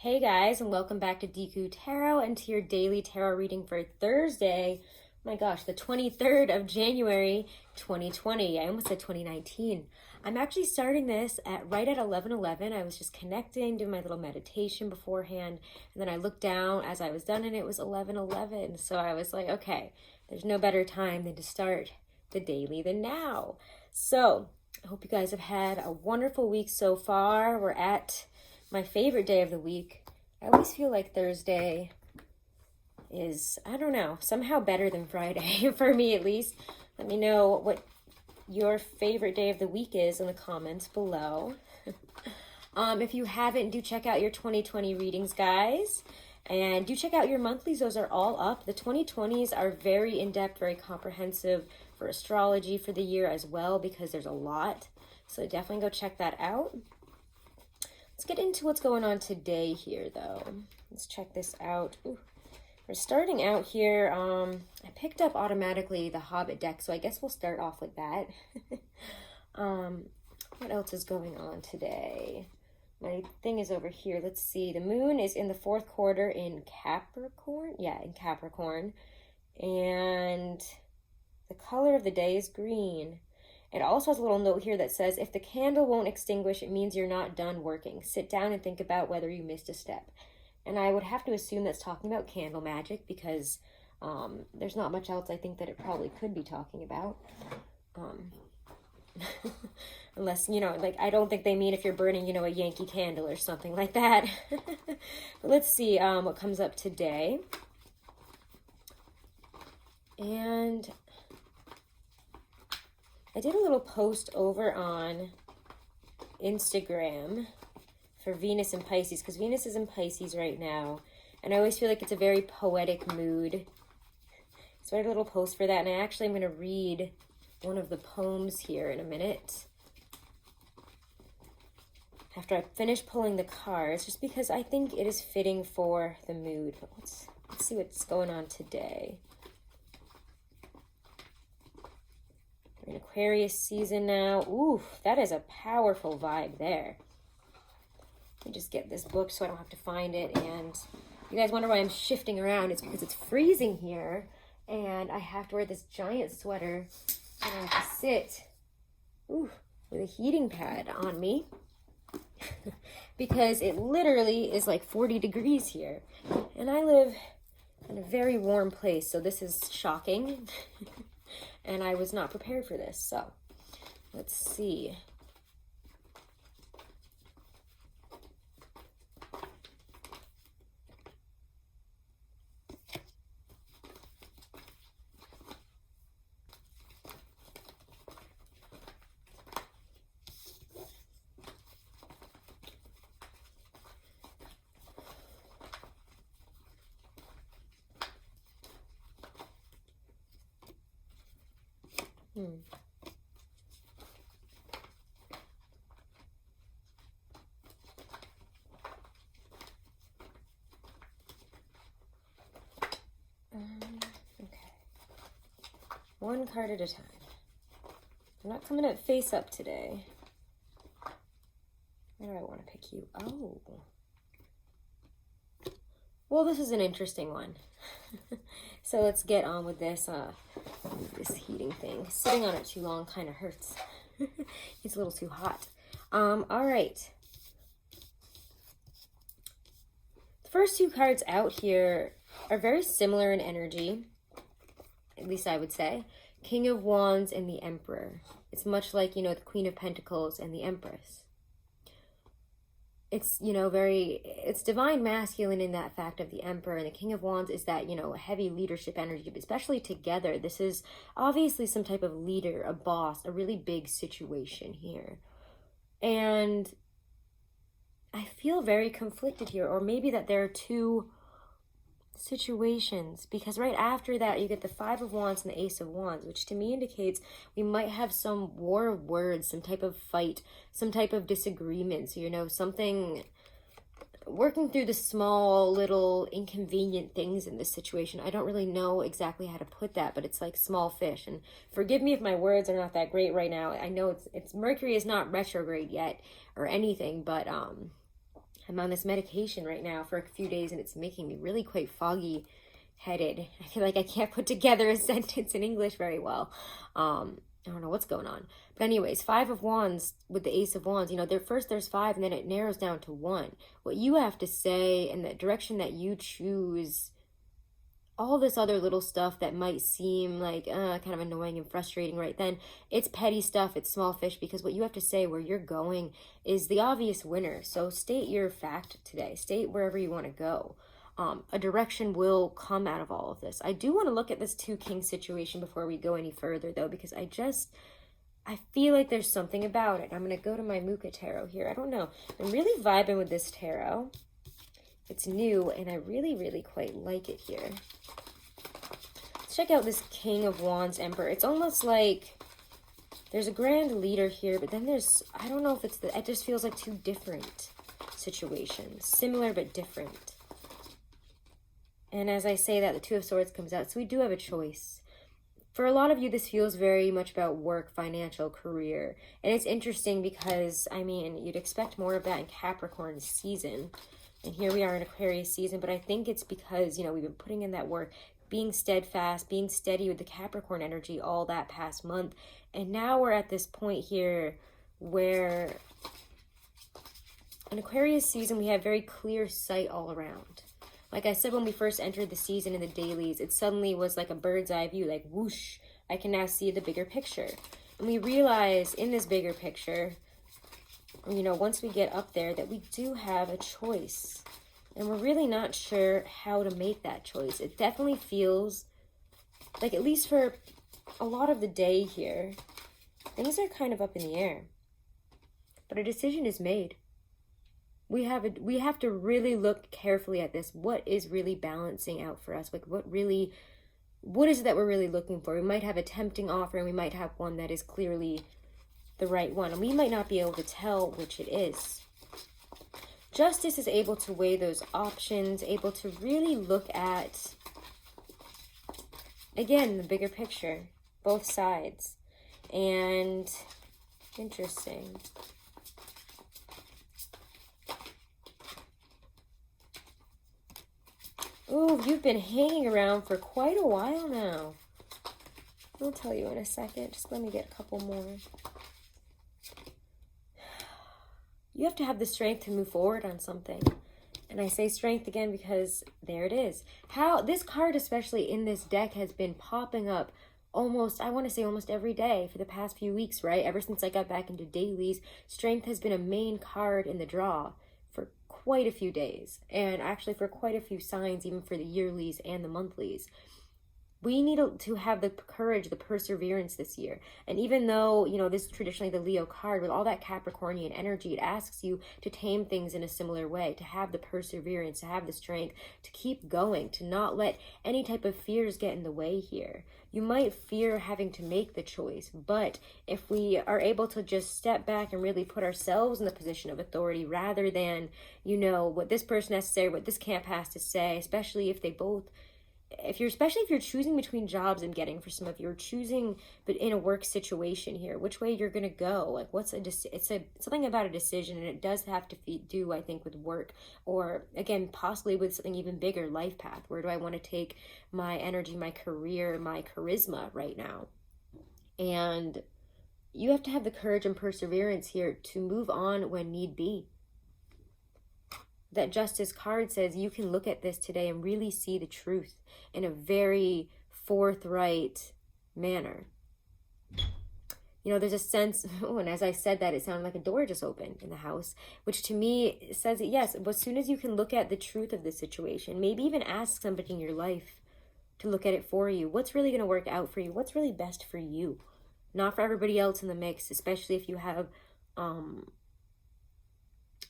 Hey guys, and welcome back to Deku Tarot and to your daily tarot reading for Thursday. Oh my gosh, the 23rd of January, 2020. I almost said 2019. I'm actually starting this right at 11:11. I was just connecting, doing my little meditation beforehand, and then I looked down as I was done and it was 11:11. So I was like, okay, there's no better time than to start the daily than now. So I hope you guys have had a wonderful week so far. We're at my favorite day of the week. I always feel like Thursday is, I don't know, somehow better than Friday, for me at least. Let me know what your favorite day of the week is in the comments below. If you haven't, do check out your 2020 readings, guys. And do check out your monthlies. Those are all up. The 2020s are very in-depth, very comprehensive for astrology for the year as well, because there's a lot. So definitely go check that out. Let's get into what's going on today here, though. Let's check this out. Ooh. We're starting out here. I picked up automatically the Hobbit deck, so I guess we'll start off with that. What else is going on today? My thing is over here. Let's see. The moon is in the fourth quarter in Capricorn. Yeah, in Capricorn. And the color of the day is green. It also has a little note here that says, if the candle won't extinguish, it means you're not done working. Sit down and think about whether you missed a step. And I would have to assume that's talking about candle magic, because there's not much else I think that it probably could be talking about. Unless, like, I don't think they mean if you're burning, a Yankee candle or something like that. But let's see what comes up today. And I did a little post over on Instagram for Venus and Pisces, because Venus is in Pisces right now, and I always feel like it's a very poetic mood. So I did a little post for that, and I actually am going to read one of the poems here in a minute after I finish pulling the cards, just because I think it is fitting for the mood. But let's see what's going on today. We're in Aquarius season now. Ooh, that is a powerful vibe there. Let me just get this book so I don't have to find it. And you guys wonder why I'm shifting around. It's because it's freezing here, and I have to wear this giant sweater, and I have to sit with a heating pad on me because it literally is like 40 degrees here. And I live in a very warm place, so this is shocking. And I was not prepared for this. So let's see. Okay. One card at a time. I'm not coming up face up today. Where do I want to pick you? Oh. Well, this is an interesting one. So let's get on with this. This heating thing. Sitting on it too long kind of hurts. It's a little too hot. All right. The first two cards out here are very similar in energy, at least I would say. King of Wands and the Emperor. It's much like, the Queen of Pentacles and the Empress. It's, it's divine masculine in that fact of the Emperor, and the King of Wands is that, heavy leadership energy, but especially together. This is obviously some type of leader, a boss, a really big situation here. And I feel very conflicted here, or maybe that there are two situations, because right after that you get the Five of Wands and the Ace of Wands, which to me indicates we might have some war of words, some type of fight, some type of disagreements, something, working through the small little inconvenient things in this situation. I don't really know exactly how to put that, but it's like small fish. And forgive me if my words are not that great right now. I know it's Mercury is not retrograde yet or anything, but I'm on this medication right now for a few days, and it's making me really quite foggy headed. I feel like I can't put together a sentence in English very well. I don't know what's going on. But anyways, 5 of Wands with the Ace of Wands, you know, first there's 5 and then it narrows down to 1. What you have to say and the direction that you choose, all this other little stuff that might seem like kind of annoying and frustrating right then, it's petty stuff, it's small fish, because what you have to say, where you're going, is the obvious winner. So state your fact today. State wherever you want to go. A direction will come out of all of this. I do want to look at this 2 Kings situation before we go any further, though, because I feel like there's something about it. I'm going to go to my Muka Tarot here. I don't know. I'm really vibing with this tarot. It's new, and I really, really quite like it here. Let's check out this King of Wands Emperor. It's almost like there's a grand leader here, but then there's, I don't know if it's it just feels like 2 different situations. Similar, but different. And as I say that, the 2 of Swords comes out. So we do have a choice. For a lot of you, this feels very much about work, financial, career. And it's interesting because, I mean, you'd expect more of that in Capricorn season. And here we are in Aquarius season. But I think it's because, you know, we've been putting in that work, being steadfast, being steady with the Capricorn energy all that past month. And now we're at this point here where in Aquarius season, we have very clear sight all around. Like I said, when we first entered the season in the dailies, it suddenly was like a bird's eye view, like whoosh, I can now see the bigger picture. And we realize in this bigger picture, you know, once we get up there, that we do have a choice. And we're really not sure how to make that choice. It definitely feels like, at least for a lot of the day here, things are kind of up in the air. But a decision is made. We have to really look carefully at this. What is really balancing out for us? Like what is it that we're really looking for? We might have a tempting offer and we might have one that is clearly the right one. And we might not be able to tell which it is. Justice is able to weigh those options, able to really look at, again, the bigger picture, both sides. And interesting. Ooh, you've been hanging around for quite a while now. I'll tell you in a second. Just let me get a couple more. You have to have the strength to move forward on something. And I say strength again because there it is. How this card, especially in this deck, has been popping up almost, I want to say almost every day for the past few weeks, right? Ever since I got back into dailies, strength has been a main card in the draw for quite a few days, and actually for quite a few signs, even for the yearlies and the monthlies. We need to have the courage, the perseverance this year. And even though, you know, this is traditionally the Leo card, with all that Capricornian energy, it asks you to tame things in a similar way, to have the perseverance, to have the strength, to keep going, to not let any type of fears get in the way here. You might fear having to make the choice, but if we are able to just step back and really put ourselves in the position of authority rather than, you know, what this person has to say, what this camp has to say, especially if they both, especially if you're choosing between jobs, I'm getting for some of you, are choosing, but in a work situation here, which way you're going to go. Like it's something about a decision, and it does have to do, I think, with work, or again, possibly with something even bigger, life path. Where do I want to take my energy, my career, my charisma right now? And you have to have the courage and perseverance here to move on when need be. That Justice card says you can look at this today and really see the truth in a very forthright manner. You know, there's a sense, and as I said that, it sounded like a door just opened in the house, which to me says that yes, as soon as you can look at the truth of the situation, maybe even ask somebody in your life to look at it for you. What's really going to work out for you? What's really best for you? Not for everybody else in the mix, especially if you have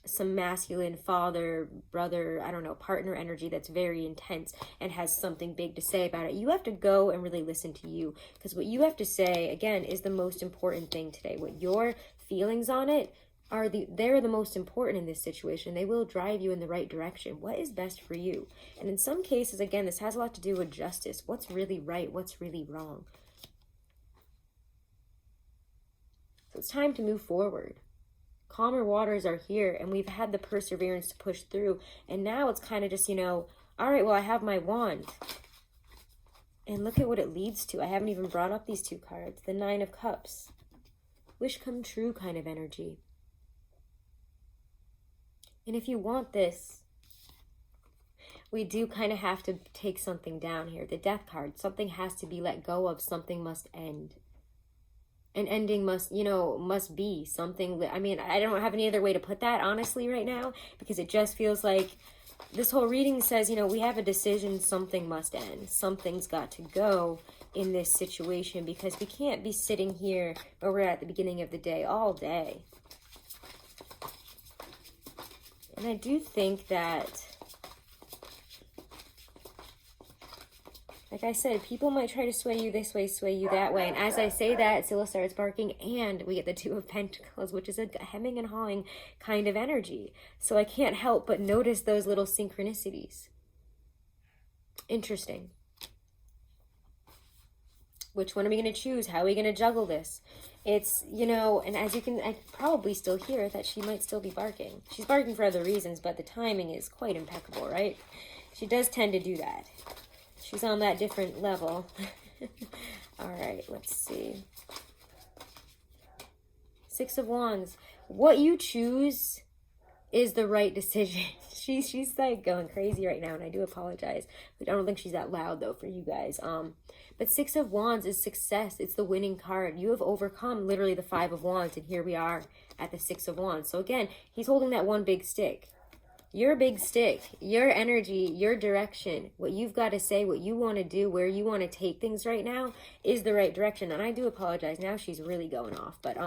some masculine father, brother, I don't know, partner energy that's very intense and has something big to say about it. You have to go and really listen to you, because what you have to say, again, is the most important thing today. What your feelings on it are, they're the most important in this situation. They will drive you in the right direction. What is best for you? And in some cases, again, this has a lot to do with justice. What's really right? What's really wrong? So it's time to move forward. calmer waters are here, and we've had the perseverance to push through. And now it's kind of just, you know, all right, well, I have my wand. And look at what it leads to. I haven't even brought up these two cards. The Nine of Cups. Wish come true kind of energy. And if you want this, we do kind of have to take something down here. The Death card. Something has to be let go of. Something must end. An ending must, you know, must be something. I mean, I don't have any other way to put that, honestly, right now. Because it just feels like this whole reading says, you know, we have a decision. Something must end. Something's got to go in this situation. Because we can't be sitting here where we're at the beginning of the day all day. And I do think that, like I said, people might try to sway you this way, sway you that way. And as I say that, Scylla starts barking, and we get the Two of Pentacles, which is a hemming and hawing kind of energy. So I can't help but notice those little synchronicities. Interesting. Which one are we going to choose? How are we going to juggle this? It's, you know, and as you can, I probably still hear that she might still be barking. She's barking for other reasons, but the timing is quite impeccable, right? She does tend to do that. She's on that different level. All right, let's see. Six of Wands. What you choose is the right decision. She's like going crazy right now, and I do apologize. I don't think she's that loud though for you guys. But Six of Wands is success. It's the winning card. You have overcome literally the Five of Wands, and here we are at the Six of Wands. So again, he's holding that one big stick. Your big stick, your energy, your direction, what you've got to say, what you want to do, where you want to take things right now is the right direction. And I do apologize. Now she's really going off. But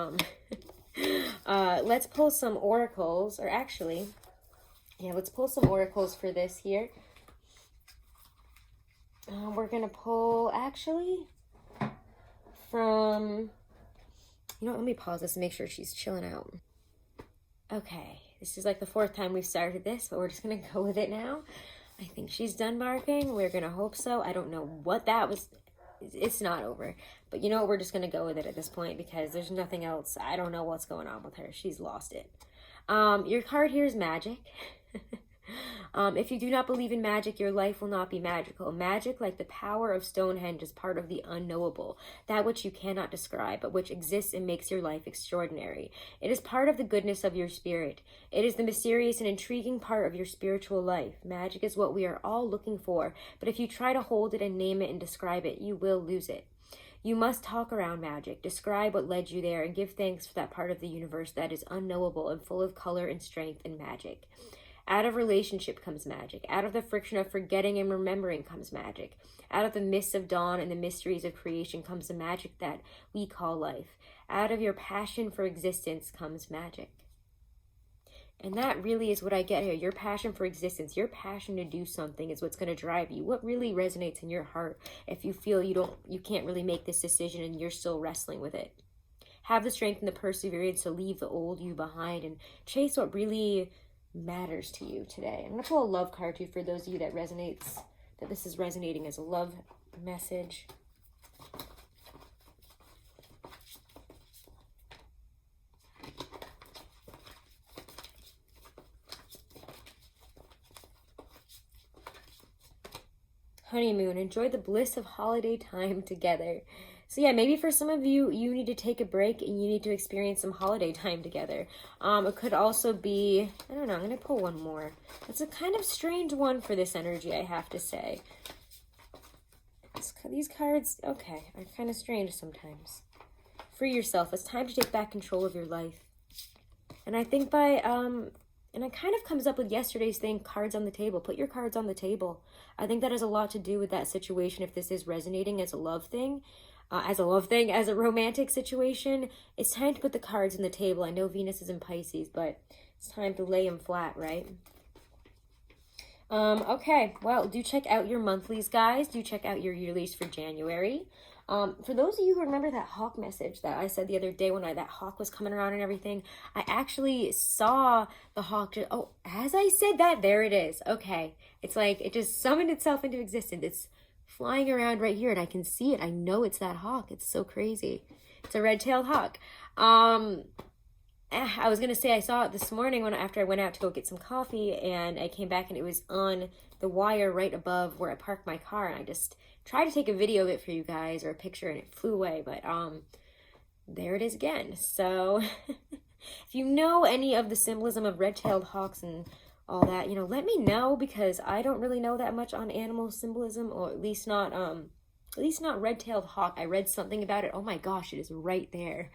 let's pull some oracles, or actually, yeah, let's pull some oracles for this here. We're going to pull, actually, from, you know, let me pause this and make sure she's chilling out. Okay, this is like the fourth time we've started this, but we're just going to go with it now. I think she's done barking. We're going to hope so. I don't know what that was. It's not over. But you know what? We're just going to go with it at this point because there's nothing else. I don't know what's going on with her. She's lost it. Your card here is magic. If you do not believe in magic, your life will not be magical. Magic, like the power of Stonehenge, is part of the unknowable, that which you cannot describe, but which exists and makes your life extraordinary. It is part of the goodness of your spirit. It is the mysterious and intriguing part of your spiritual life. Magic is what we are all looking for, but if you try to hold it and name it and describe it, you will lose it. You must talk around magic, describe what led you there, and give thanks for that part of the universe that is unknowable and full of color and strength and magic. Out of relationship comes magic. Out of the friction of forgetting and remembering comes magic. Out of the mists of dawn and the mysteries of creation comes the magic that we call life. Out of your passion for existence comes magic. And that really is what I get here. Your passion for existence, your passion to do something is what's going to drive you. What really resonates in your heart if you feel you can't really make this decision and you're still wrestling with it. Have the strength and the perseverance to leave the old you behind and chase what really matters to you today. I'm going to pull a love card too for those of you that this is resonating as a love message. Honeymoon. Enjoy the bliss of holiday time together. So yeah, maybe for some of you, you need to take a break and you need to experience some holiday time together. It could also be, I don't know, I'm going to pull one more. It's a kind of strange one for this energy, I have to say. These cards, okay, are kind of strange sometimes. Free yourself. It's time to take back control of your life. And I think and it kind of comes up with yesterday's thing, cards on the table. Put your cards on the table. I think that has a lot to do with that situation if this is resonating as a love thing. As a romantic situation, it's time to put the cards on the table. I know Venus is in Pisces, but it's time to lay them flat, right? Okay, well, do check out your monthlies, guys. Do check out your yearlies for January. For those of you who remember that hawk message that I said the other day when that hawk was coming around and everything, I actually saw the hawk. As I said that, there it is. Okay, it's like it just summoned itself into existence. It's flying around right here and I can see it. I know it's that hawk. It's so crazy. It's a red-tailed hawk. And I was gonna say I saw it this morning after I went out to go get some coffee, and I came back and it was on the wire right above where I parked my car, and I just tried to take a video of it for you guys, or a picture, and it flew away. But there it is again. So if you know any of the symbolism of red-tailed hawks and all that, you know, let me know, because I don't really know that much on animal symbolism, or at least not red-tailed hawk. I read something about it. Oh my gosh, it is right there.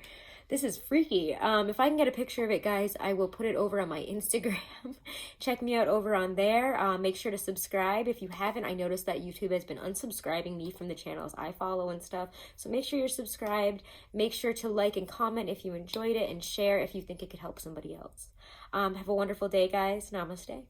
This is freaky. If I can get a picture of it, guys, I will put it over on my Instagram. Check me out over on there. Make sure to subscribe if you haven't. I noticed that YouTube has been unsubscribing me from the channels I follow and stuff. So make sure you're subscribed. Make sure to like and comment if you enjoyed it, and share if you think it could help somebody else. Have a wonderful day, guys. Namaste.